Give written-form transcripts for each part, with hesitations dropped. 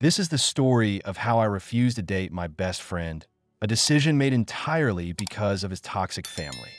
This is the story of how I refused to date my best friend, a decision made entirely because of his toxic family.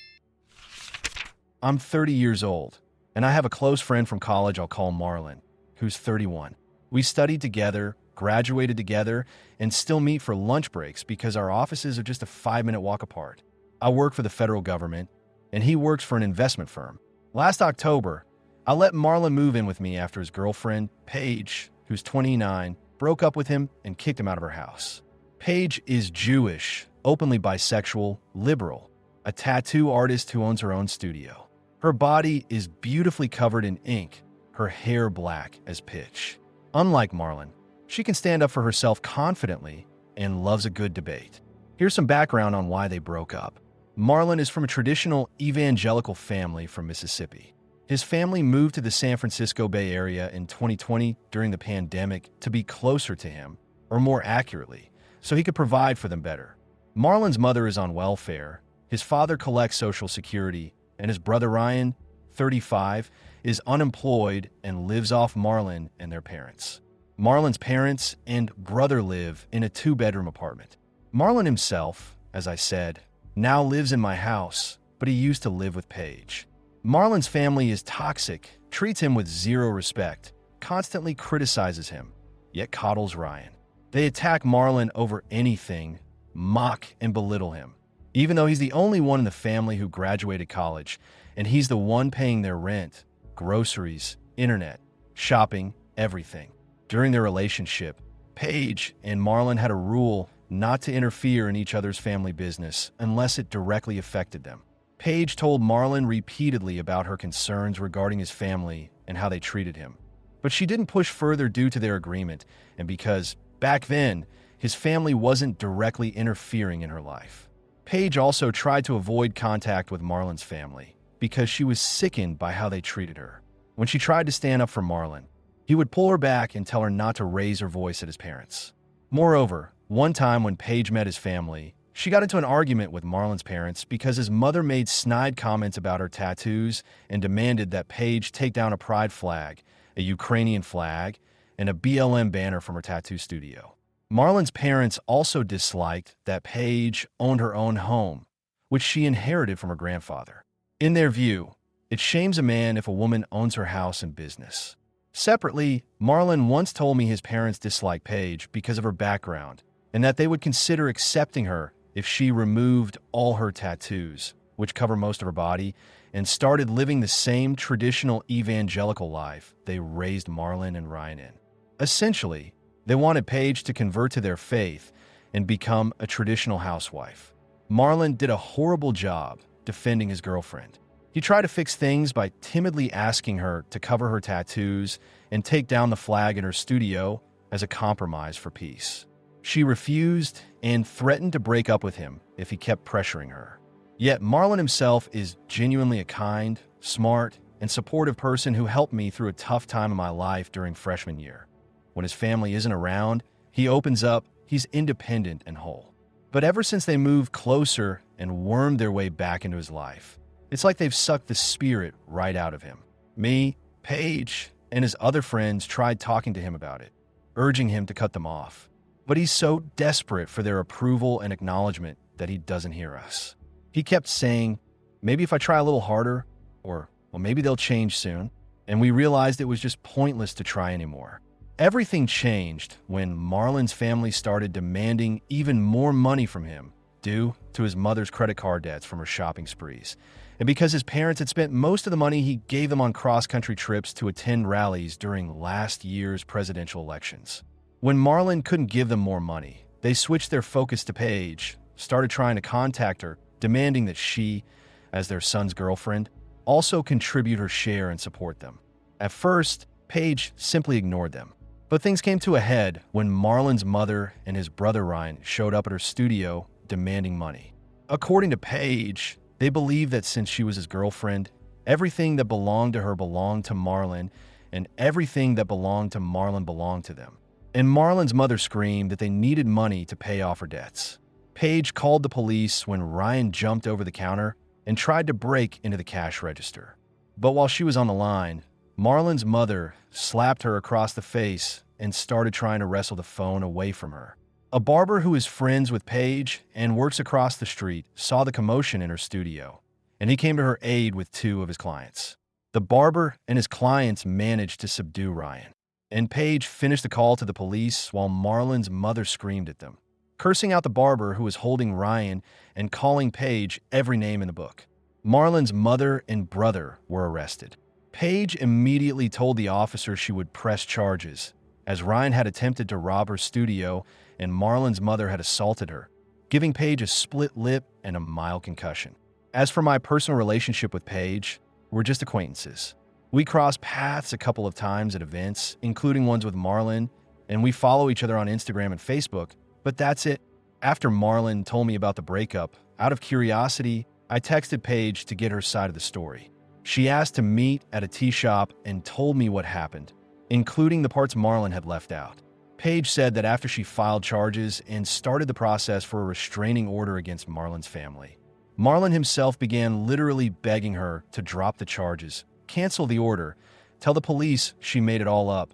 I'm 30 years old, and I have a close friend from college I'll call Marlon, who's 31. We studied together, graduated together, and still meet for lunch breaks because our offices are just a 5-minute walk apart. I work for the federal government, and he works for an investment firm. Last October, I let Marlon move in with me after his girlfriend, Paige, who's 29, broke up with him and kicked him out of her house. Paige is Jewish, openly bisexual, liberal, a tattoo artist who owns her own studio. Her body is beautifully covered in ink, her hair black as pitch. Unlike Marlon, she can stand up for herself confidently and loves a good debate. Here's some background on why they broke up. Marlon is from a traditional evangelical family from Mississippi. His family moved to the San Francisco Bay Area in 2020 during the pandemic to be closer to him, or more accurately, so he could provide for them better. Marlon's mother is on welfare, his father collects Social Security, and his brother Ryan, 35, is unemployed and lives off Marlon and their parents. Marlon's parents and brother live in a 2-bedroom apartment. Marlon himself, as I said, now lives in my house, but he used to live with Paige. Marlon's family is toxic, treats him with zero respect, constantly criticizes him, yet coddles Ryan. They attack Marlon over anything, mock and belittle him. Even though he's the only one in the family who graduated college, and he's the one paying their rent, groceries, internet, shopping, everything. During their relationship, Paige and Marlon had a rule not to interfere in each other's family business unless it directly affected them. Paige told Marlon repeatedly about her concerns regarding his family and how they treated him. But she didn't push further due to their agreement and because, back then, his family wasn't directly interfering in her life. Paige also tried to avoid contact with Marlon's family because she was sickened by how they treated her. When she tried to stand up for Marlon, he would pull her back and tell her not to raise her voice at his parents. Moreover, one time when Paige met his family, she got into an argument with Marlon's parents because his mother made snide comments about her tattoos and demanded that Paige take down a pride flag, a Ukrainian flag, and a BLM banner from her tattoo studio. Marlon's parents also disliked that Paige owned her own home, which she inherited from her grandfather. In their view, it shames a man if a woman owns her house and business. Separately, Marlon once told me his parents disliked Paige because of her background and that they would consider accepting her if she removed all her tattoos, which cover most of her body, and started living the same traditional evangelical life they raised Marlon and Ryan in. Essentially, they wanted Paige to convert to their faith and become a traditional housewife. Marlon did a horrible job defending his girlfriend. He tried to fix things by timidly asking her to cover her tattoos and take down the flag in her studio as a compromise for peace. She refused and threatened to break up with him if he kept pressuring her. Yet Marlon himself is genuinely a kind, smart, and supportive person who helped me through a tough time in my life during freshman year. When his family isn't around, he opens up, he's independent and whole. But ever since they moved closer and wormed their way back into his life, it's like they've sucked the spirit right out of him. Me, Paige, and his other friends tried talking to him about it, urging him to cut them off. But he's so desperate for their approval and acknowledgement that he doesn't hear us. He kept saying, maybe if I try a little harder, or, well, maybe they'll change soon. And we realized it was just pointless to try anymore. Everything changed when Marlon's family started demanding even more money from him due to his mother's credit card debts from her shopping sprees. And because his parents had spent most of the money he gave them on cross-country trips to attend rallies during last year's presidential elections. When Marlon couldn't give them more money, they switched their focus to Paige, started trying to contact her, demanding that she, as their son's girlfriend, also contribute her share and support them. At first, Paige simply ignored them. But things came to a head when Marlon's mother and his brother Ryan showed up at her studio demanding money. According to Paige, they believed that since she was his girlfriend, everything that belonged to her belonged to Marlon, and everything that belonged to Marlon belonged to them. And Marlon's mother screamed that they needed money to pay off her debts. Paige called the police when Ryan jumped over the counter and tried to break into the cash register. But while she was on the line, Marlon's mother slapped her across the face and started trying to wrestle the phone away from her. A barber who is friends with Paige and works across the street saw the commotion in her studio, and he came to her aid with two of his clients. The barber and his clients managed to subdue Ryan, and Paige finished the call to the police while Marlon's mother screamed at them, cursing out the barber who was holding Ryan and calling Paige every name in the book. Marlon's mother and brother were arrested. Paige immediately told the officer she would press charges, as Ryan had attempted to rob her studio and Marlon's mother had assaulted her, giving Paige a split lip and a mild concussion. As for my personal relationship with Paige, we're just acquaintances. We cross paths a couple of times at events, including ones with Marlon, and we follow each other on Instagram and Facebook, but that's it. After Marlon told me about the breakup, out of curiosity, I texted Paige to get her side of the story. She asked to meet at a tea shop and told me what happened, including the parts Marlon had left out. Paige said that after she filed charges and started the process for a restraining order against Marlon's family, Marlon himself began literally begging her to drop the charges, cancel the order, tell the police she made it all up,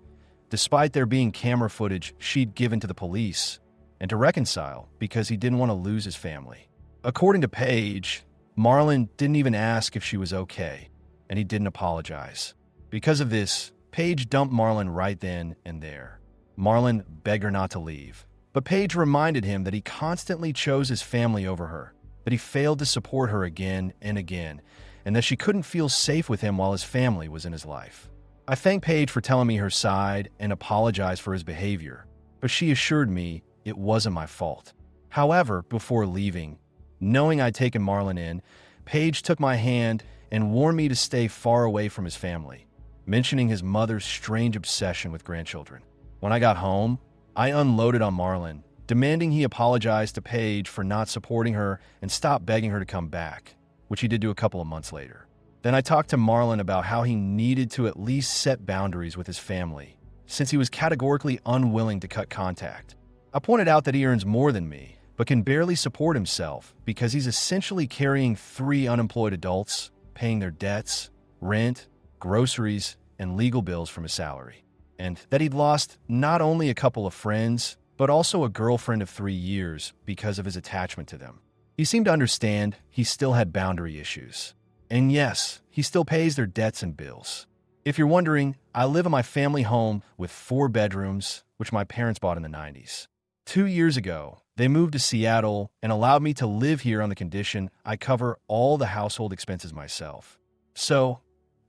despite there being camera footage she'd given to the police, and to reconcile because he didn't want to lose his family. According to Paige, Marlon didn't even ask if she was okay, and he didn't apologize. Because of this, Paige dumped Marlon right then and there. Marlon begged her not to leave, but Paige reminded him that he constantly chose his family over her, that he failed to support her again and again, and that she couldn't feel safe with him while his family was in his life. I thanked Paige for telling me her side and apologized for his behavior, but she assured me it wasn't my fault. However, before leaving, knowing I'd taken Marlon in, Paige took my hand and warned me to stay far away from his family, mentioning his mother's strange obsession with grandchildren. When I got home, I unloaded on Marlon, demanding he apologize to Paige for not supporting her and stop begging her to come back, which he did do a couple of months later. Then I talked to Marlon about how he needed to at least set boundaries with his family, since he was categorically unwilling to cut contact. I pointed out that he earns more than me, but can barely support himself because he's essentially carrying 3 unemployed adults, paying their debts, rent, groceries, and legal bills from his salary. And that he'd lost not only a couple of friends, but also a girlfriend of 3 years because of his attachment to them. He seemed to understand he still had boundary issues. And yes, he still pays their debts and bills. If you're wondering, I live in my family home with 4 bedrooms, which my parents bought in the 90s. 2 years ago, they moved to Seattle and allowed me to live here on the condition I cover all the household expenses myself. So,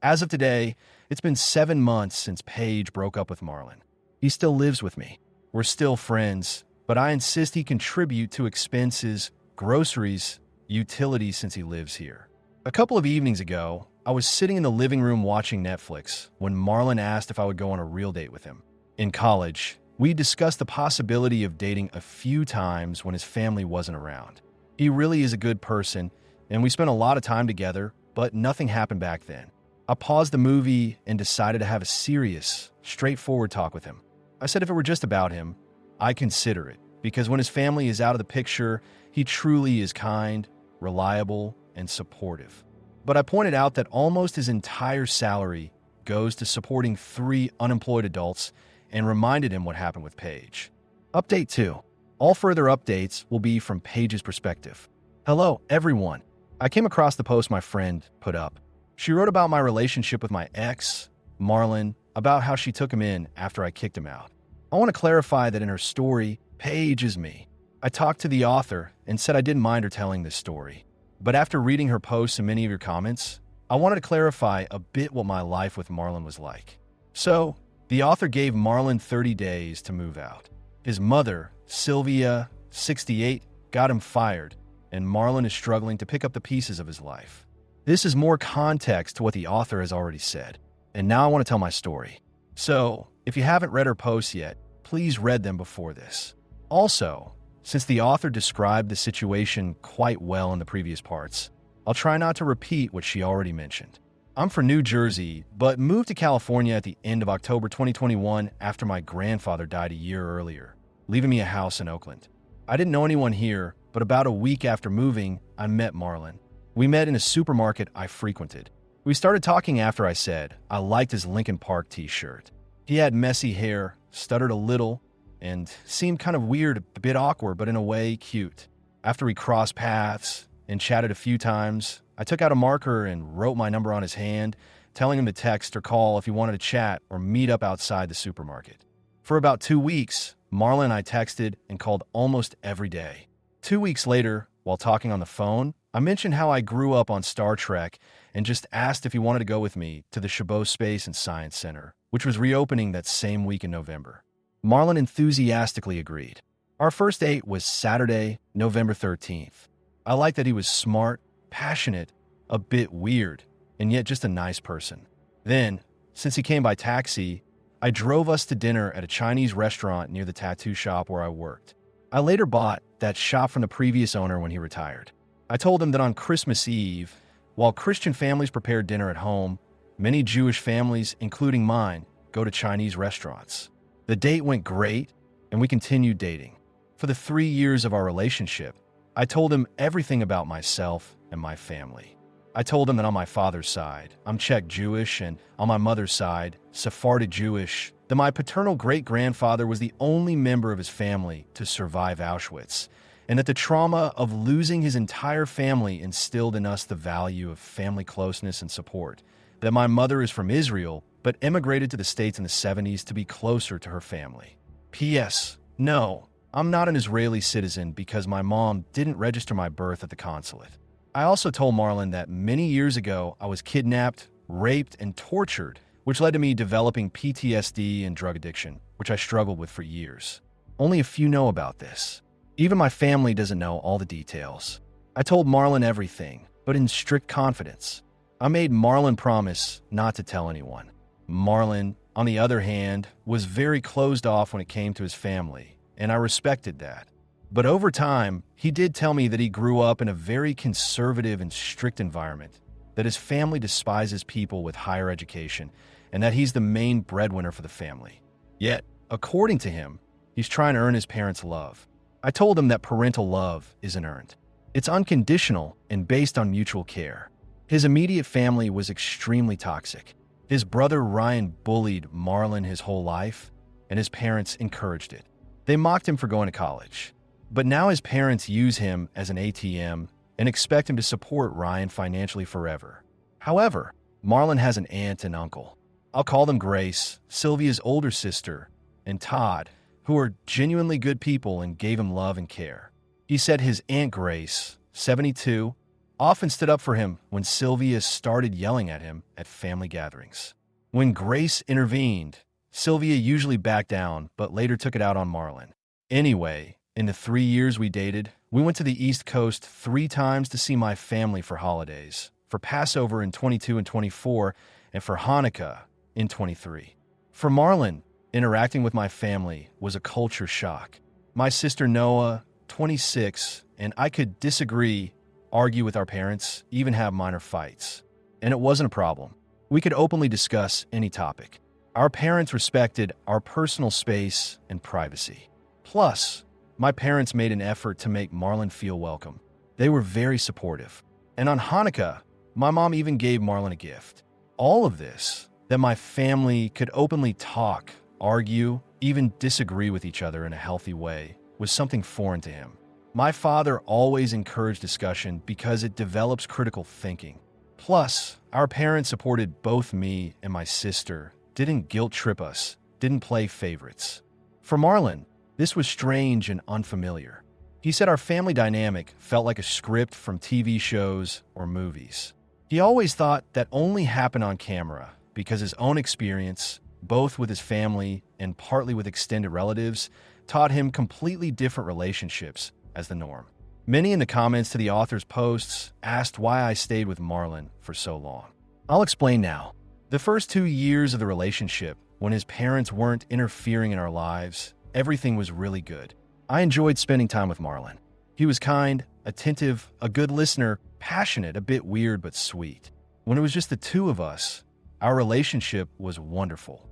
as of today, it's been 7 months since Paige broke up with Marlon. He still lives with me. We're still friends, but I insist he contribute to expenses, groceries, utilities since he lives here. A couple of evenings ago, I was sitting in the living room watching Netflix when Marlon asked if I would go on a real date with him. In college, we discussed the possibility of dating a few times when his family wasn't around. He really is a good person, and we spent a lot of time together, but nothing happened back then. I paused the movie and decided to have a serious, straightforward talk with him. I said if it were just about him, I'd consider it, because when his family is out of the picture, he truly is kind, reliable, and supportive. But I pointed out that almost his entire salary goes to supporting 3 unemployed adults and reminded him what happened with Paige. Update 2. All further updates will be from Paige's perspective. Hello, everyone. I came across the post my friend put up. She wrote about my relationship with my ex, Marlon, about how she took him in after I kicked him out. I want to clarify that in her story, Paige is me. I talked to the author and said I didn't mind her telling this story. But after reading her posts and many of your comments, I wanted to clarify a bit what my life with Marlon was like. So, the author gave Marlon 30 days to move out. His mother, Sylvia, 68, got him fired, and Marlon is struggling to pick up the pieces of his life. This is more context to what the author has already said, and now I want to tell my story. So, if you haven't read her posts yet, please read them before this. Also, since the author described the situation quite well in the previous parts, I'll try not to repeat what she already mentioned. I'm from New Jersey, but moved to California at the end of October 2021 after my grandfather died a year earlier, leaving me a house in Oakland. I didn't know anyone here, but about a week after moving, I met Marlon. We met in a supermarket I frequented. We started talking after I said I liked his Linkin Park t-shirt. He had messy hair, stuttered a little, and seemed kind of weird, a bit awkward, but in a way cute. After we crossed paths and chatted a few times, I took out a marker and wrote my number on his hand, telling him to text or call if he wanted to chat or meet up outside the supermarket. For about 2 weeks, Marlon and I texted and called almost every day. 2 weeks later, while talking on the phone, I mentioned how I grew up on Star Trek and just asked if he wanted to go with me to the Chabot Space and Science Center, which was reopening that same week in November. Marlon enthusiastically agreed. Our first date was Saturday, November 13th. I liked that he was smart, passionate, a bit weird, and yet just a nice person. Then, since he came by taxi, I drove us to dinner at a Chinese restaurant near the tattoo shop where I worked. I later bought that shop from the previous owner when he retired. I told him that on Christmas Eve, while Christian families prepare dinner at home, many Jewish families, including mine, go to Chinese restaurants. The date went great, and we continued dating. For the 3 years of our relationship, I told him everything about myself and my family. I told him that on my father's side, I'm Czech Jewish, and on my mother's side, Sephardic Jewish, that my paternal great-grandfather was the only member of his family to survive Auschwitz, and that the trauma of losing his entire family instilled in us the value of family closeness and support, that my mother is from Israel, but emigrated to the States in the 70s to be closer to her family. P.S. No, I'm not an Israeli citizen because my mom didn't register my birth at the consulate. I also told Marlon that many years ago I was kidnapped, raped, and tortured, which led to me developing PTSD and drug addiction, which I struggled with for years. Only a few know about this. Even my family doesn't know all the details. I told Marlon everything, but in strict confidence. I made Marlon promise not to tell anyone. Marlon, on the other hand, was very closed off when it came to his family, and I respected that. But over time, he did tell me that he grew up in a very conservative and strict environment, that his family despises people with higher education, and that he's the main breadwinner for the family. Yet, according to him, he's trying to earn his parents' love. I told him that parental love isn't earned. It's unconditional and based on mutual care. His immediate family was extremely toxic. His brother Ryan bullied Marlon his whole life, and his parents encouraged it. They mocked him for going to college. But now his parents use him as an ATM and expect him to support Ryan financially forever. However, Marlon has an aunt and uncle. I'll call them Grace, Sylvia's older sister, and Todd, who are genuinely good people and gave him love and care. He said his Aunt Grace, 72, often stood up for him when Sylvia started yelling at him at family gatherings. When Grace intervened, Sylvia usually backed down, but later took it out on Marlon. Anyway, in the 3 years we dated, we went to the East Coast 3 times to see my family for holidays, for Passover in 22 and 24, and for Hanukkah in 23. For Marlon, interacting with my family was a culture shock. My sister Noah, 26, and I could disagree, argue with our parents, even have minor fights. And it wasn't a problem. We could openly discuss any topic. Our parents respected our personal space and privacy. Plus, my parents made an effort to make Marlon feel welcome. They were very supportive. And on Hanukkah, my mom even gave Marlon a gift. All of this, that my family could openly talk, argue, even disagree with each other in a healthy way, was something foreign to him. My father always encouraged discussion because it develops critical thinking. Plus, our parents supported both me and my sister, didn't guilt trip us, didn't play favorites. For Marlon, this was strange and unfamiliar. He said our family dynamic felt like a script from TV shows or movies. He always thought that only happened on camera because his own experience, both with his family and partly with extended relatives, taught him completely different relationships as the norm. Many in the comments to the author's posts asked why I stayed with Marlon for so long. I'll explain now. The first 2 years of the relationship, when his parents weren't interfering in our lives, everything was really good. I enjoyed spending time with Marlon. He was kind, attentive, a good listener, passionate, a bit weird but sweet. When it was just the two of us, our relationship was wonderful.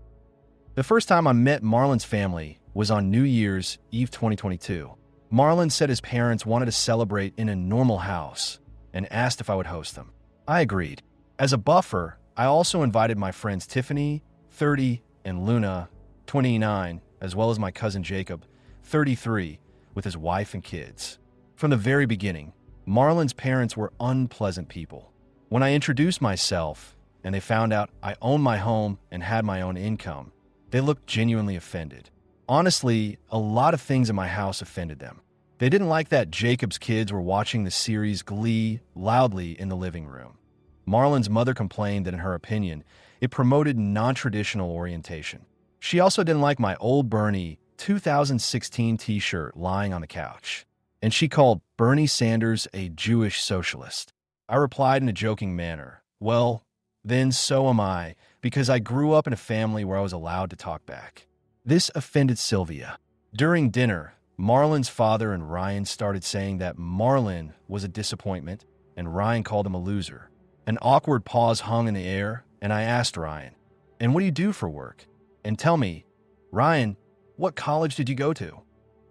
The first time I met Marlon's family was on New Year's Eve 2022. Marlon said his parents wanted to celebrate in a normal house and asked if I would host them. I agreed. As a buffer, I also invited my friends Tiffany, 30, and Luna, 29, as well as my cousin Jacob, 33, with his wife and kids. From the very beginning, Marlon's parents were unpleasant people. When I introduced myself and they found out I owned my home and had my own income, they looked genuinely offended. Honestly, a lot of things in my house offended them. They didn't like that Jacob's kids were watching the series Glee loudly in the living room. Marlon's mother complained that, in her opinion, it promoted non-traditional orientation. She also didn't like my old Bernie 2016 t-shirt lying on the couch, and she called Bernie Sanders a Jewish socialist. I replied in a joking manner, "Well, then so am I, because I grew up in a family where I was allowed to talk back." This offended Sylvia. During dinner, Marlon's father and Ryan started saying that Marlon was a disappointment and Ryan called him a loser. An awkward pause hung in the air, and I asked Ryan, "And what do you do for work? And tell me, Ryan, what college did you go to?"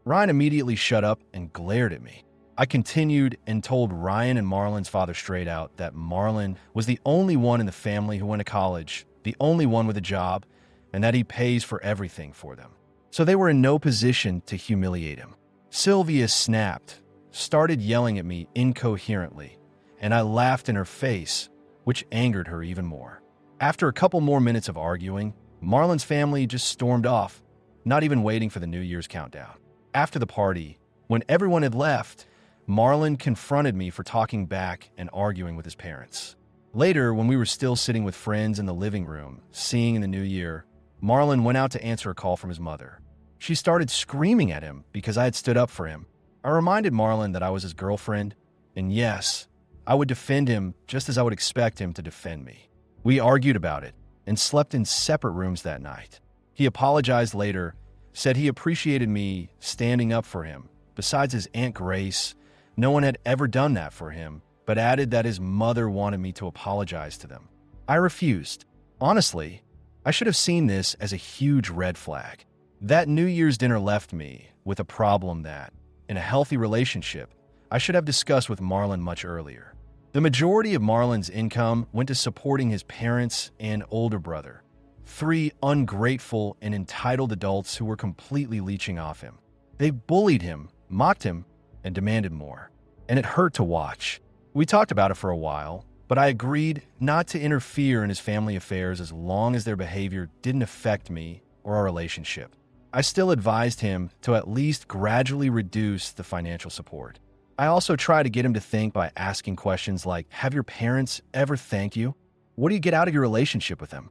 Ryan immediately shut up and glared at me. I continued and told Ryan and Marlon's father straight out that Marlon was the only one in the family who went to college, the only one with a job, and that he pays for everything for them. So they were in no position to humiliate him. Sylvia snapped, started yelling at me incoherently, and I laughed in her face, which angered her even more. After a couple more minutes of arguing, Marlon's family just stormed off, not even waiting for the New Year's countdown. After the party, when everyone had left, Marlon confronted me for talking back and arguing with his parents. Later, when we were still sitting with friends in the living room, seeing in the new year, Marlon went out to answer a call from his mother. She started screaming at him because I had stood up for him. I reminded Marlon that I was his girlfriend, and yes, I would defend him just as I would expect him to defend me. We argued about it and slept in separate rooms that night. He apologized later, said he appreciated me standing up for him. Besides his Aunt Grace, no one had ever done that for him, but added that his mother wanted me to apologize to them. I refused. Honestly, I should have seen this as a huge red flag. That New Year's dinner left me with a problem that, in a healthy relationship, I should have discussed with Marlon much earlier. The majority of Marlon's income went to supporting his parents and older brother, 3 ungrateful and entitled adults who were completely leeching off him. They bullied him, mocked him, and demanded more. And it hurt to watch. We talked about it for a while, but I agreed not to interfere in his family affairs as long as their behavior didn't affect me or our relationship. I still advised him to at least gradually reduce the financial support. I also try to get him to think by asking questions like, have your parents ever thanked you? What do you get out of your relationship with them?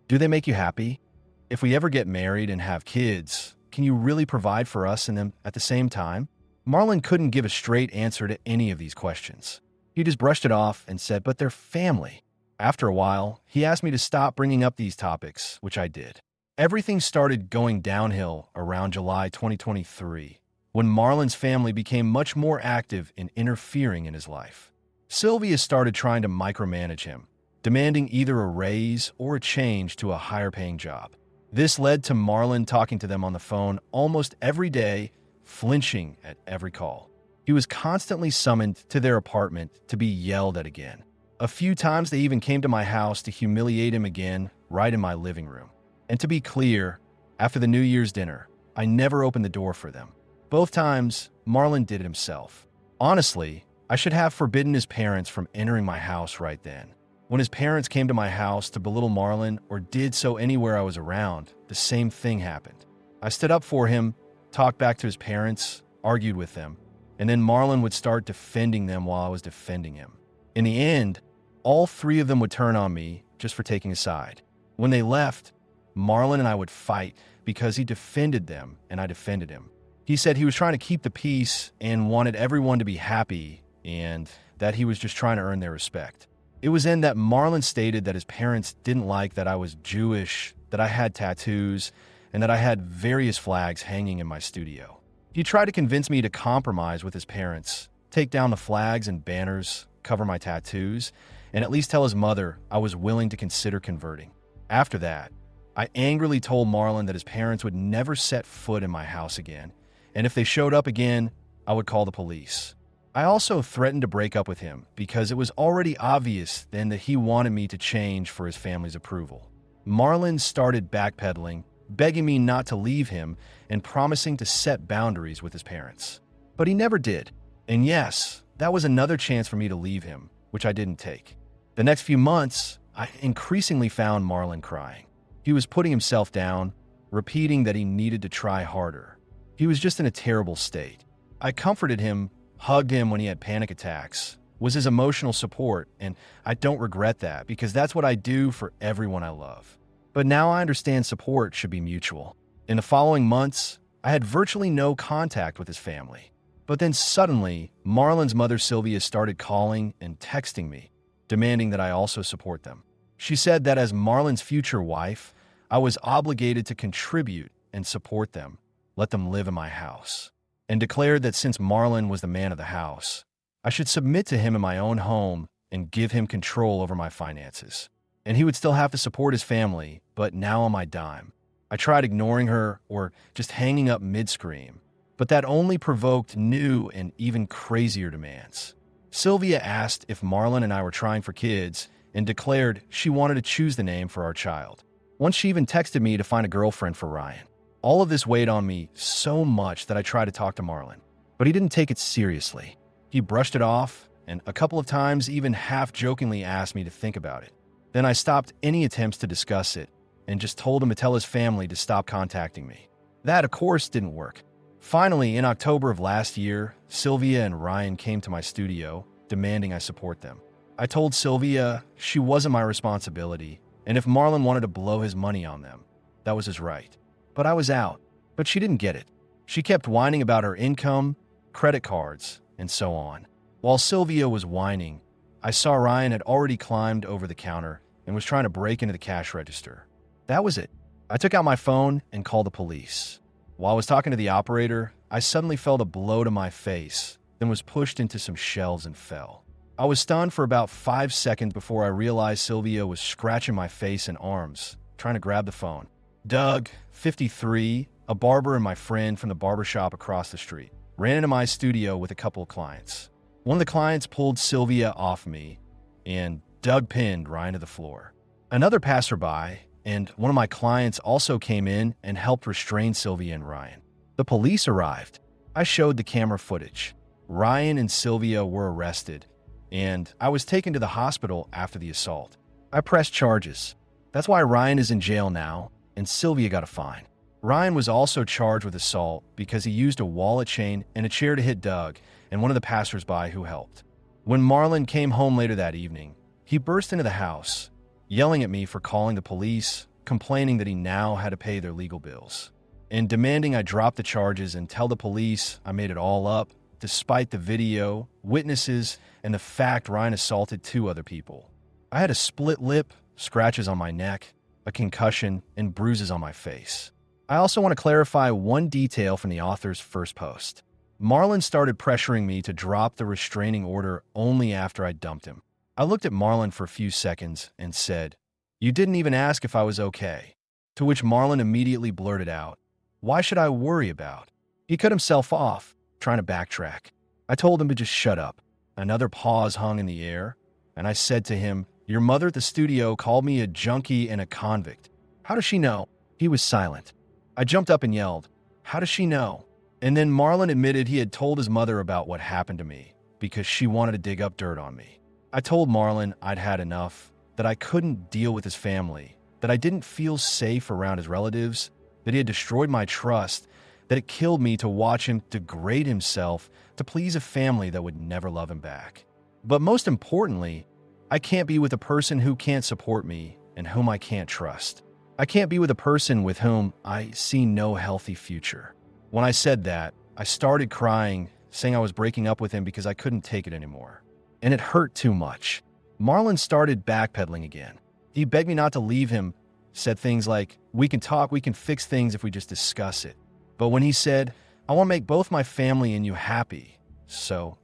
Do they make you happy? If we ever get married and have kids, can you really provide for us and them at the same time? Marlon couldn't give a straight answer to any of these questions. He just brushed it off and said, but they're family. After a while, he asked me to stop bringing up these topics, which I did. Everything started going downhill around July 2023, when Marlon's family became much more active in interfering in his life. Sylvia started trying to micromanage him, demanding either a raise or a change to a higher-paying job. This led to Marlon talking to them on the phone almost every day, flinching at every call. He was constantly summoned to their apartment to be yelled at again. A few times they even came to my house to humiliate him again right in my living room. And to be clear, after the New Year's dinner, I never opened the door for them. Both times, Marlon did it himself. Honestly, I should have forbidden his parents from entering my house right then. When his parents came to my house to belittle Marlon or did so anywhere I was around, the same thing happened. I stood up for him, talked back to his parents, argued with them, and then Marlon would start defending them while I was defending him. In the end, all 3 of them would turn on me just for taking a side. When they left, Marlon and I would fight because he defended them and I defended him. He said he was trying to keep the peace and wanted everyone to be happy and that he was just trying to earn their respect. It was then that Marlon stated that his parents didn't like that I was Jewish, that I had tattoos, and that I had various flags hanging in my studio. He tried to convince me to compromise with his parents, take down the flags and banners, cover my tattoos, and at least tell his mother I was willing to consider converting. After that, I angrily told Marlon that his parents would never set foot in my house again, and if they showed up again, I would call the police. I also threatened to break up with him because it was already obvious then that he wanted me to change for his family's approval. Marlon started backpedaling begging me not to leave him and promising to set boundaries with his parents. But he never did. And yes, that was another chance for me to leave him, which I didn't take. The next few months, I increasingly found Marlon crying. He was putting himself down, repeating that he needed to try harder. He was just in a terrible state. I comforted him, hugged him when he had panic attacks, was his emotional support, and I don't regret that because that's what I do for everyone I love. But now I understand support should be mutual. In the following months, I had virtually no contact with his family. But then suddenly, Marlon's mother Sylvia started calling and texting me, demanding that I also support them. She said that as Marlon's future wife, I was obligated to contribute and support them, let them live in my house, and declared that since Marlon was the man of the house, I should submit to him in my own home and give him control over my finances. And he would still have to support his family, but now on my dime. I tried ignoring her or just hanging up mid-scream, but that only provoked new and even crazier demands. Sylvia asked if Marlon and I were trying for kids and declared she wanted to choose the name for our child. Once she even texted me to find a girlfriend for Ryan. All of this weighed on me so much that I tried to talk to Marlon, but he didn't take it seriously. He brushed it off and a couple of times even half-jokingly asked me to think about it. Then I stopped any attempts to discuss it and just told him to tell his family to stop contacting me. That, of course, didn't work. Finally, in October of last year, Sylvia and Ryan came to my studio, demanding I support them. I told Sylvia she wasn't my responsibility, and if Marlon wanted to blow his money on them, that was his right. But I was out. But she didn't get it. She kept whining about her income, credit cards, and so on. While Sylvia was whining, I saw Ryan had already climbed over the counter and was trying to break into the cash register. That was it. I took out my phone and called the police. While I was talking to the operator, I suddenly felt a blow to my face, then was pushed into some shelves and fell. I was stunned for about 5 seconds before I realized Sylvia was scratching my face and arms, trying to grab the phone. Doug, 53, a barber and my friend from the barbershop across the street, ran into my studio with a couple of clients. One of the clients pulled Sylvia off me, and Doug pinned Ryan to the floor. Another passerby and one of my clients also came in and helped restrain Sylvia and Ryan. The police arrived. I showed the camera footage. Ryan and Sylvia were arrested, and I was taken to the hospital after the assault. I pressed charges. That's why Ryan is in jail now, and Sylvia got a fine. Ryan was also charged with assault because he used a wallet chain and a chair to hit Doug and one of the passersby who helped. When Marlon came home later that evening, he burst into the house, yelling at me for calling the police, complaining that he now had to pay their legal bills, and demanding I drop the charges and tell the police I made it all up, despite the video, witnesses, and the fact Ryan assaulted 2 other people. I had a split lip, scratches on my neck, a concussion, and bruises on my face. I also want to clarify one detail from the author's first post. Marlon started pressuring me to drop the restraining order only after I dumped him. I looked at Marlon for a few seconds and said, "You didn't even ask if I was okay." To which Marlon immediately blurted out, "Why should I worry about?" He cut himself off, trying to backtrack. I told him to just shut up. Another pause hung in the air, and I said to him, "Your mother at the studio called me a junkie and a convict. How does she know?" He was silent. I jumped up and yelled, "How does she know?" And then Marlon admitted he had told his mother about what happened to me because she wanted to dig up dirt on me. I told Marlon I'd had enough, that I couldn't deal with his family, that I didn't feel safe around his relatives, that he had destroyed my trust, that it killed me to watch him degrade himself to please a family that would never love him back. But most importantly, I can't be with a person who can't support me and whom I can't trust. I can't be with a person with whom I see no healthy future. When I said that, I started crying, saying I was breaking up with him because I couldn't take it anymore. And it hurt too much. Marlon started backpedaling again. He begged me not to leave him, said things like, "We can talk, we can fix things if we just discuss it." But when he said, "I want to make both my family and you happy, so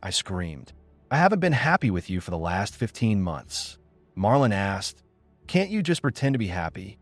I screamed. "I haven't been happy with you for the last 15 months. Marlon asked, "Can't you just pretend to be happy?"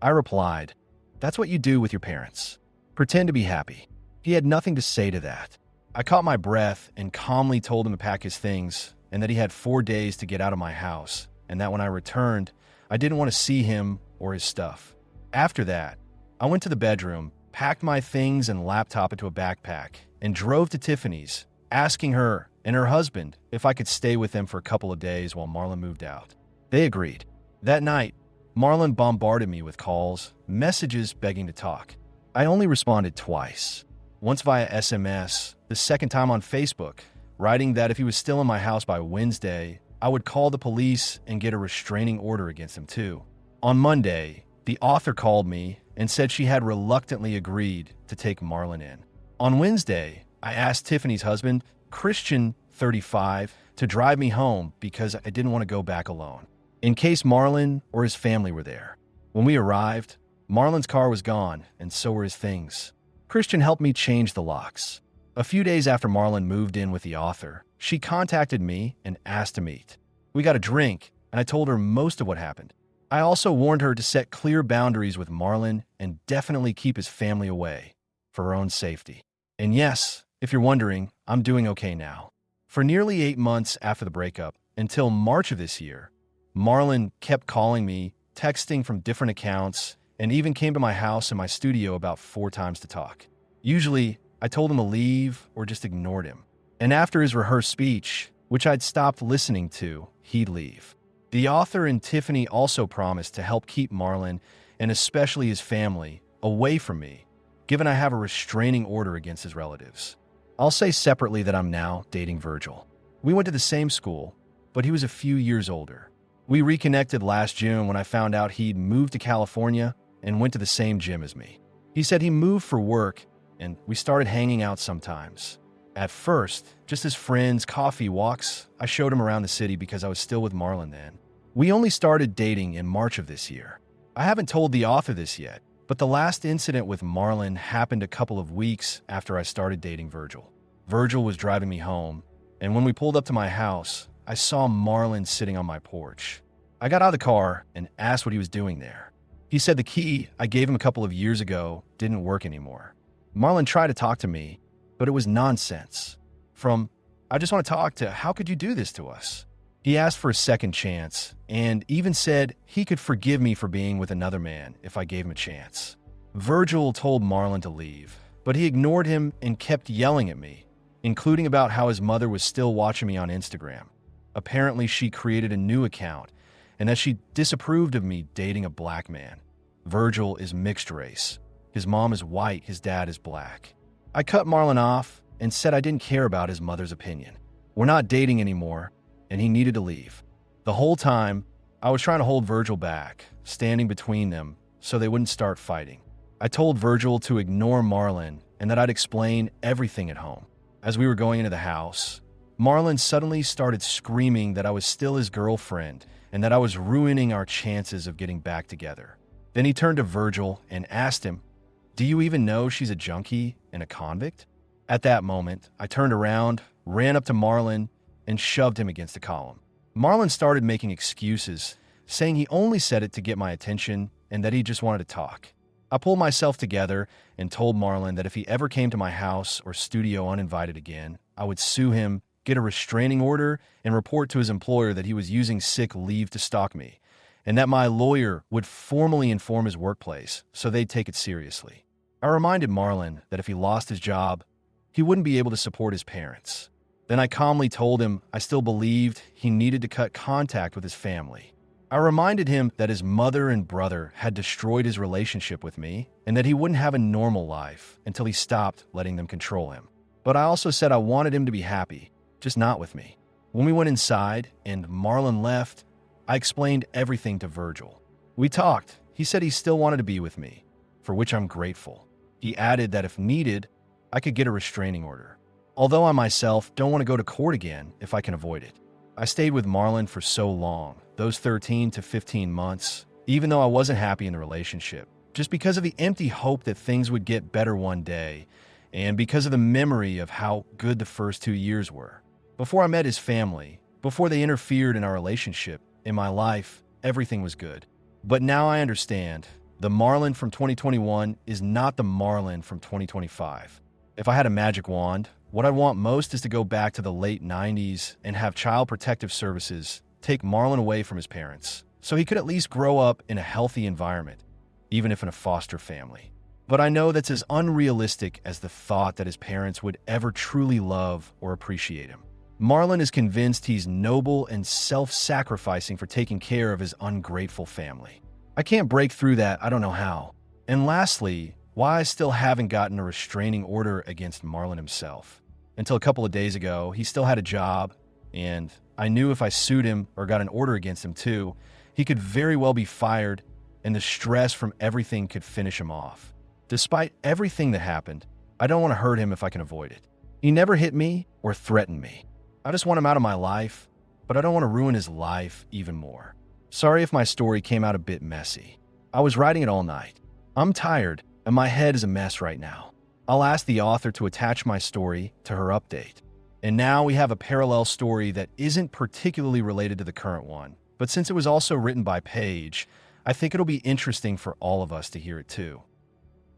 I replied, "That's what you do with your parents. Pretend to be happy." He had nothing to say to that. I caught my breath and calmly told him to pack his things and that he had 4 days to get out of my house and that when I returned, I didn't want to see him or his stuff. After that, I went to the bedroom, packed my things and laptop into a backpack, and drove to Tiffany's, asking her and her husband if I could stay with them for a couple of days while Marlon moved out. They agreed. That night, Marlon bombarded me with calls, messages begging to talk. I only responded twice. Once via SMS, the second time on Facebook, writing that if he was still in my house by Wednesday, I would call the police and get a restraining order against him too. On Monday, the author called me and said she had reluctantly agreed to take Marlon in. On Wednesday, I asked Tiffany's husband, Christian, 35, to drive me home because I didn't want to go back alone, in case Marlon or his family were there. When we arrived, Marlon's car was gone, and so were his things. Christian helped me change the locks. A few days after Marlon moved in with the author, she contacted me and asked to meet. We got a drink, and I told her most of what happened. I also warned her to set clear boundaries with Marlon and definitely keep his family away, for her own safety. And yes, if you're wondering, I'm doing okay now. For nearly 8 months after the breakup, until March of this year, Marlon kept calling me, texting from different accounts, and even came to my house and my studio about 4 times to talk. Usually, I told him to leave or just ignored him. And after his rehearsed speech, which I'd stopped listening to, he'd leave. The author and Tiffany also promised to help keep Marlon, and especially his family, away from me, given I have a restraining order against his relatives. I'll say separately that I'm now dating Virgil. We went to the same school, but he was a few years older. We reconnected last June when I found out he'd moved to California and went to the same gym as me. He said he moved for work, and we started hanging out sometimes. At first, just as friends, coffee walks, I showed him around the city because I was still with Marlon then. We only started dating in March of this year. I haven't told the author this yet, but the last incident with Marlon happened a couple of weeks after I started dating Virgil. Virgil was driving me home, and when we pulled up to my house, I saw Marlon sitting on my porch. I got out of the car and asked what he was doing there. He said the key I gave him a couple of years ago didn't work anymore. Marlon tried to talk to me, but it was nonsense. From, I just want to talk, to how could you do this to us? He asked for a second chance and even said he could forgive me for being with another man if I gave him a chance. Virgil told Marlon to leave, but he ignored him and kept yelling at me, including about how his mother was still watching me on Instagram. Apparently, she created a new account and that she disapproved of me dating a black man. Virgil is mixed race. His mom is white, his dad is black. I cut Marlon off and said I didn't care about his mother's opinion. We're not dating anymore, and he needed to leave. The whole time, I was trying to hold Virgil back, standing between them so they wouldn't start fighting. I told Virgil to ignore Marlon and that I'd explain everything at home. As we were going into the house, Marlon suddenly started screaming that I was still his girlfriend and that I was ruining our chances of getting back together. Then he turned to Virgil and asked him, "Do you even know she's a junkie and a convict?" At that moment, I turned around, ran up to Marlon, and shoved him against a column. Marlon started making excuses, saying he only said it to get my attention and that he just wanted to talk. I pulled myself together and told Marlon that if he ever came to my house or studio uninvited again, I would sue him, get a restraining order, and report to his employer that he was using sick leave to stalk me, and that my lawyer would formally inform his workplace so they'd take it seriously. I reminded Marlon that if he lost his job, he wouldn't be able to support his parents. Then I calmly told him I still believed he needed to cut contact with his family. I reminded him that his mother and brother had destroyed his relationship with me and that he wouldn't have a normal life until he stopped letting them control him. But I also said I wanted him to be happy, just not with me. When we went inside and Marlon left, I explained everything to Virgil. We talked. He said he still wanted to be with me, for which I'm grateful. He added that if needed, I could get a restraining order, although I myself don't want to go to court again if I can avoid it. I stayed with Marlon for so long, those 13 to 15 months, even though I wasn't happy in the relationship, just because of the empty hope that things would get better one day, and because of the memory of how good the first 2 years were. Before I met his family, before they interfered in our relationship, in my life, everything was good. But now I understand, the Marlon from 2021 is not the Marlon from 2025. If I had a magic wand, what I want most is to go back to the late 90s and have Child Protective Services take Marlon away from his parents, so he could at least grow up in a healthy environment. even if in a foster family. But I know that's as unrealistic as the thought that his parents would ever truly love or appreciate him. Marlon is convinced he's noble and self-sacrificing for taking care of his ungrateful family. I can't break through that, I don't know how. And lastly, why I still haven't gotten a restraining order against Marlon himself. Until a couple of days ago, he still had a job, and I knew if I sued him or got an order against him too, he could very well be fired, and the stress from everything could finish him off. Despite everything that happened, I don't want to hurt him if I can avoid it. He never hit me or threatened me. I just want him out of my life, but I don't want to ruin his life even more. Sorry if my story came out a bit messy. I was writing it all night. I'm tired, and my head is a mess right now. I'll ask the author to attach my story to her update. And now we have a parallel story that isn't particularly related to the current one, but since it was also written by Paige, I think it'll be interesting for all of us to hear it too.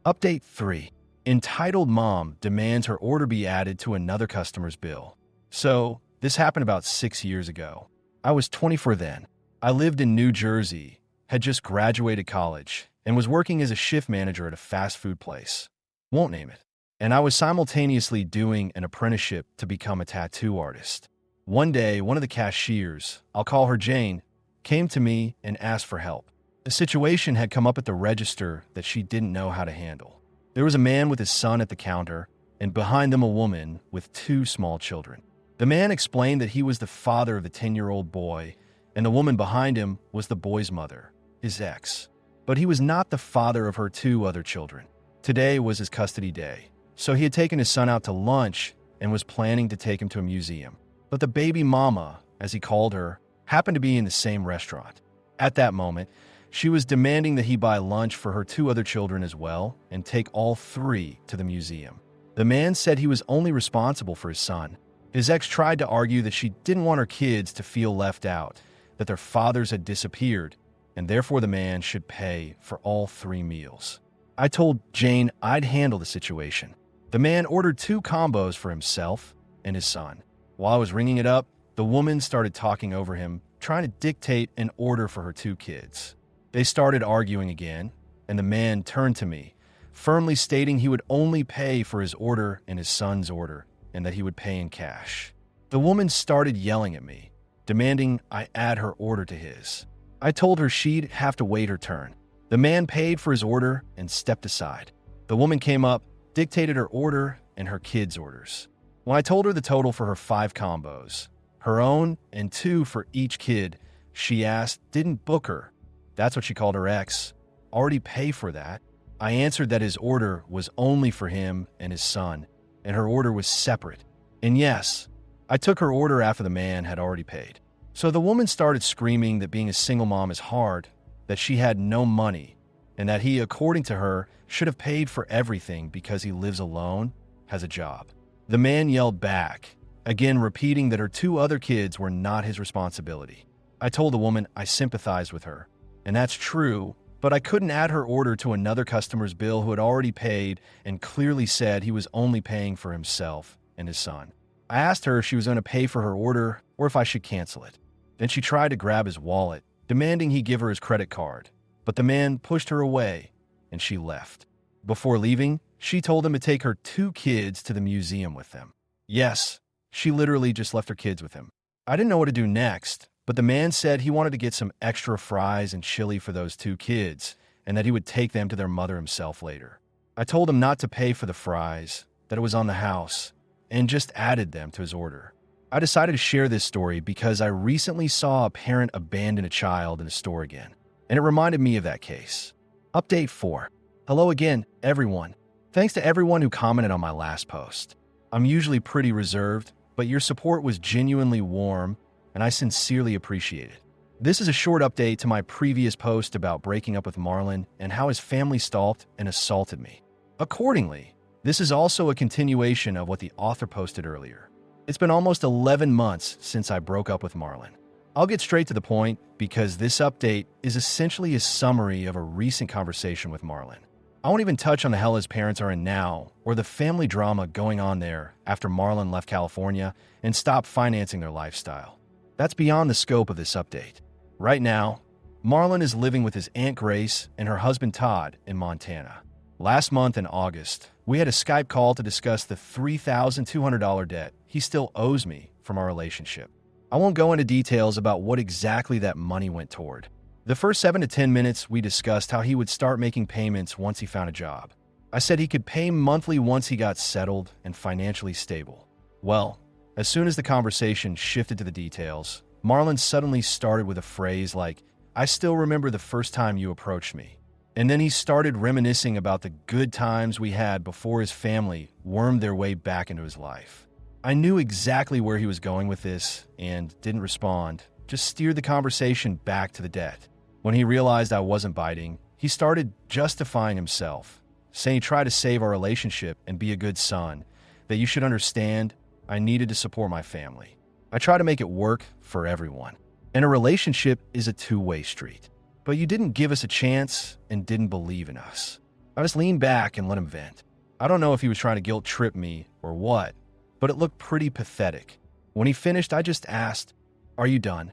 Update 3. Entitled Mom demands her order be added to another customer's bill. So, this happened about 6 years ago. I was 24 then. I lived in New Jersey, had just graduated college, and was working as a shift manager at a fast food place. Won't name it. And I was simultaneously doing an apprenticeship to become a tattoo artist. One day, one of the cashiers, I'll call her Jane, came to me and asked for help. A situation had come up at the register that she didn't know how to handle. There was a man with his son at the counter, and behind them a woman with 2 small children. The man explained that he was the father of the 10-year-old boy, and the woman behind him was the boy's mother, his ex. But he was not the father of her 2 other children. Today was his custody day, so he had taken his son out to lunch and was planning to take him to a museum. But the baby mama, as he called her, happened to be in the same restaurant. At that moment, she was demanding that he buy lunch for her 2 other children as well and take all 3 to the museum. The man said he was only responsible for his son. His ex tried to argue that she didn't want her kids to feel left out, that their fathers had disappeared, and therefore the man should pay for all 3 meals. I told Jane I'd handle the situation. The man ordered 2 combos for himself and his son. While I was ringing it up, the woman started talking over him, trying to dictate an order for her 2 kids. They started arguing again, and the man turned to me, firmly stating he would only pay for his order and his son's order, and that he would pay in cash. The woman started yelling at me, demanding I add her order to his. I told her she'd have to wait her turn. The man paid for his order and stepped aside. The woman came up, dictated her order and her kids' orders. When I told her the total for her 5 combos, her own and 2 for each kid, she asked, didn't Booker, that's what she called her ex, already pay for that? I answered that his order was only for him and his son, and her order was separate. And yes, I took her order after the man had already paid. So the woman started screaming that being a single mom is hard, that she had no money, and that he, according to her, should have paid for everything because he lives alone, has a job. The man yelled back, again repeating that her 2 other kids were not his responsibility. I told the woman I sympathized with her, and that's true, but I couldn't add her order to another customer's bill who had already paid and clearly said he was only paying for himself and his son. I asked her if she was going to pay for her order or if I should cancel it. Then she tried to grab his wallet, demanding he give her his credit card, but the man pushed her away and she left. Before leaving, she told him to take her 2 kids to the museum with them. Yes, she literally just left her kids with him. I didn't know what to do next, but the man said he wanted to get some extra fries and chili for those 2 kids and that he would take them to their mother himself later. I told him not to pay for the fries, that it was on the house, and just added them to his order. I decided to share this story because I recently saw a parent abandon a child in a store again, and it reminded me of that case. Update 4. Hello again, everyone. Thanks to everyone who commented on my last post. I'm usually pretty reserved, but your support was genuinely warm, and I sincerely appreciate it. This is a short update to my previous post about breaking up with Marlon and how his family stalked and assaulted me. Accordingly, this is also a continuation of what the author posted earlier. It's been almost 11 months since I broke up with Marlon. I'll get straight to the point because this update is essentially a summary of a recent conversation with Marlon. I won't even touch on the hell his parents are in now or the family drama going on there after Marlon left California and stopped financing their lifestyle. That's beyond the scope of this update. Right now, Marlon is living with his Aunt Grace and her husband Todd in Montana. Last month in August, we had a Skype call to discuss the $3,200 debt he still owes me from our relationship. I won't go into details about what exactly that money went toward. The first 7 to 10 minutes, we discussed how he would start making payments once he found a job. I said he could pay monthly once he got settled and financially stable. Well, as soon as the conversation shifted to the details, Marlon suddenly started with a phrase like, "I still remember the first time you approached me." And then he started reminiscing about the good times we had before his family wormed their way back into his life. I knew exactly where he was going with this and didn't respond, just steered the conversation back to the debt. When he realized I wasn't biting, he started justifying himself, saying he tried to save our relationship and be a good son, that you should understand I needed to support my family. I try to make it work for everyone. And a relationship is a two-way street. But you didn't give us a chance and didn't believe in us. I just leaned back and let him vent. I don't know if he was trying to guilt trip me or what, but it looked pretty pathetic. When he finished, I just asked, "Are you done?"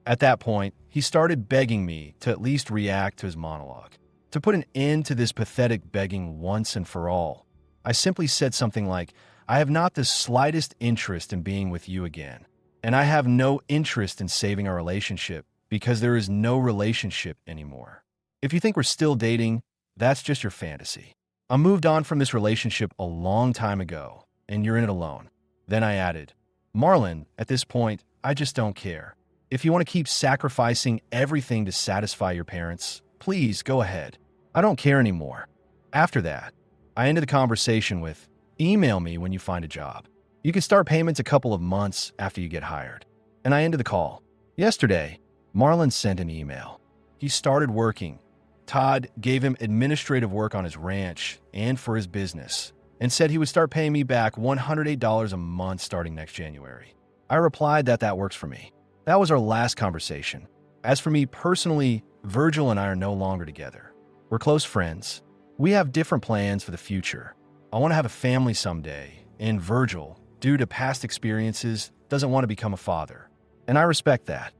At that point, he started begging me to at least react to his monologue. To put an end to this pathetic begging once and for all, I simply said something like, "I have not the slightest interest in being with you again, and I have no interest in saving our relationship because there is no relationship anymore. If you think we're still dating, that's just your fantasy. I moved on from this relationship a long time ago, and you're in it alone." Then I added, "Marlon, at this point, I just don't care. If you want to keep sacrificing everything to satisfy your parents, please go ahead. I don't care anymore." After that, I ended the conversation with, "Email me when you find a job. You can start payments a couple of months after you get hired." And I ended the call. Yesterday, Marlon sent an email. He started working. Todd gave him administrative work on his ranch and for his business, and said he would start paying me back $108 a month starting next January. I replied that works for me. That was our last conversation. As for me personally, Virgil and I are no longer together. We're close friends. We have different plans for the future. I want to have a family someday, and Virgil, due to past experiences, doesn't want to become a father. And I respect that.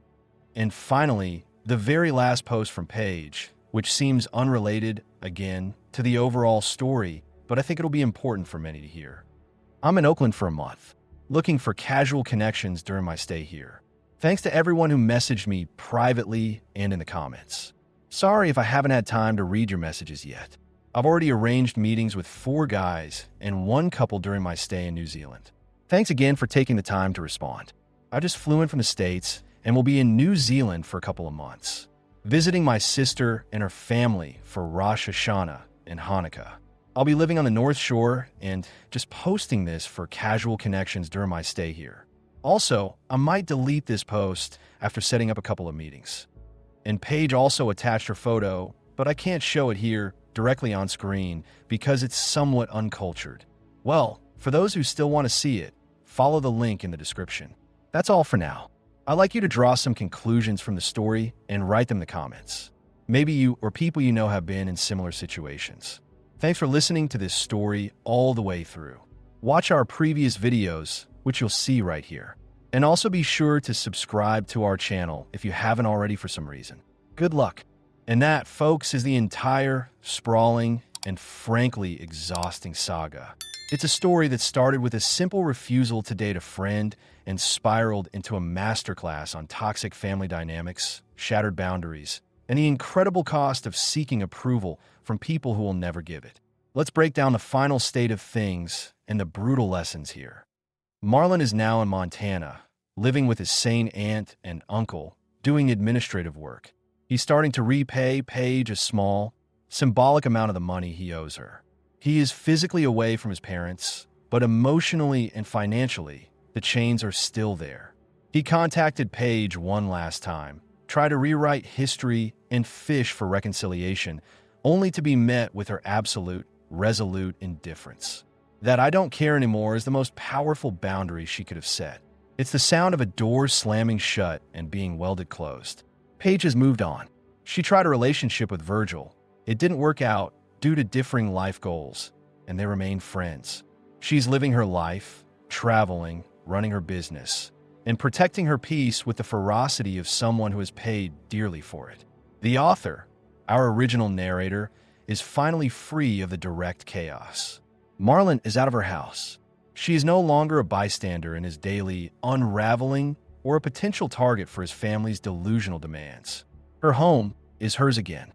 And finally, the very last post from Paige, which seems unrelated, again, to the overall story, but I think it'll be important for many to hear. I'm in Oakland for a month, looking for casual connections during my stay here. Thanks to everyone who messaged me privately and in the comments. Sorry if I haven't had time to read your messages yet. I've already arranged meetings with 4 guys and 1 couple during my stay in New Zealand. Thanks again for taking the time to respond. I just flew in from the States and will be in New Zealand for a couple of months, visiting my sister and her family for Rosh Hashanah and Hanukkah. I'll be living on the North Shore and just posting this for casual connections during my stay here. Also, I might delete this post after setting up a couple of meetings. And Paige also attached her photo, but I can't show it here directly on screen because it's somewhat uncultured. Well, for those who still want to see it, follow the link in the description. That's all for now. I'd like you to draw some conclusions from the story and write them in the comments. Maybe you or people you know have been in similar situations. Thanks for listening to this story all the way through. Watch our previous videos, which you'll see right here. And also be sure to subscribe to our channel if you haven't already for some reason. Good luck. And that, folks, is the entire sprawling and frankly exhausting saga. It's a story that started with a simple refusal to date a friend and spiraled into a masterclass on toxic family dynamics, shattered boundaries, and the incredible cost of seeking approval from people who will never give it. Let's break down the final state of things and the brutal lessons here. Marlon is now in Montana, living with his sane aunt and uncle, doing administrative work. He's starting to repay Paige a small, symbolic amount of the money he owes her. He is physically away from his parents, but emotionally and financially, the chains are still there. He contacted Paige one last time, tried to rewrite history and fish for reconciliation, only to be met with her absolute, resolute indifference. That "I don't care anymore" is the most powerful boundary she could have set. It's the sound of a door slamming shut and being welded closed. Paige has moved on. She tried a relationship with Virgil. It didn't work out due to differing life goals, and they remain friends. She's living her life, traveling, running her business, and protecting her peace with the ferocity of someone who has paid dearly for it. The author, our original narrator, is finally free of the direct chaos. Marlon is out of her house. She is no longer a bystander in his daily unraveling or a potential target for his family's delusional demands. Her home is hers again.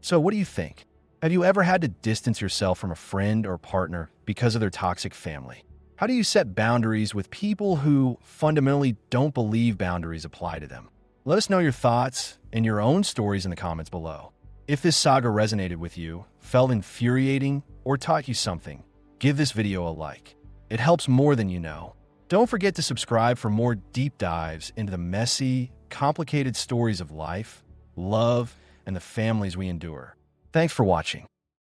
So what do you think? Have you ever had to distance yourself from a friend or partner because of their toxic family? How do you set boundaries with people who fundamentally don't believe boundaries apply to them? Let us know your thoughts and your own stories in the comments below. If this saga resonated with you, felt infuriating, or taught you something, give this video a like. It helps more than you know. Don't forget to subscribe for more deep dives into the messy, complicated stories of life, love, and the families we endure. Thanks for watching.